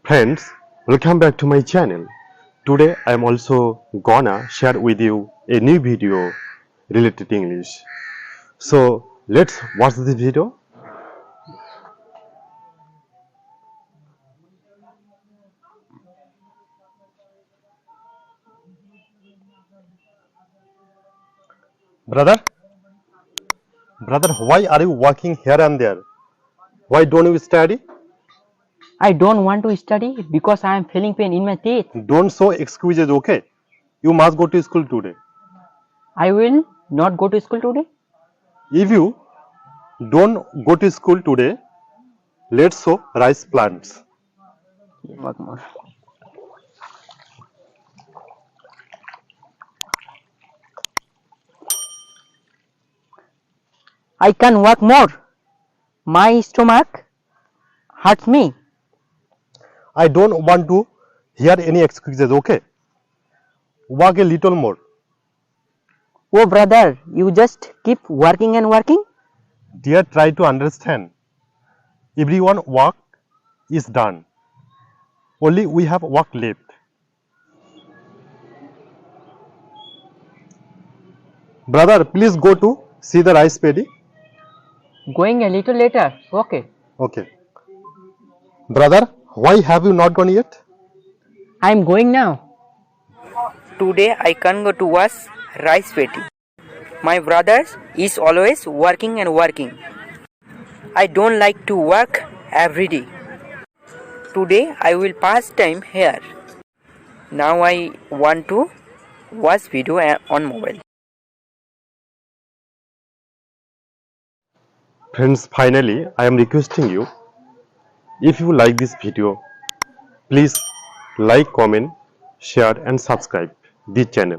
Friends, welcome back to my channel. Today I am also gonna share with you a new video related to English. So let's watch this video. Brother, why are you walking here and there? Why don't you study? I don't want to study because I am feeling pain in my teeth. Don't show excuses, okay? You must go to school today. I will not go to school today. If you don't go to school today, let's sow rice plants. Work more. I can work more. My stomach hurts me. I don't want to hear any excuses, okay? Work a little more. Oh brother, you just keep working and working. Dear, try to understand. Everyone work is done. Only we have work left. Brother, please go to see the rice paddy. Going a little later. Okay. Okay. Brother, why have you not gone yet? I am going now. Today I can't go to wash rice paddy. My brother is always working and working. I don't like to work every day. Today I will pass time here. Now I want to watch video on mobile. Friends, finally, I am requesting you, if you like this video, please like, comment, share and subscribe this channel.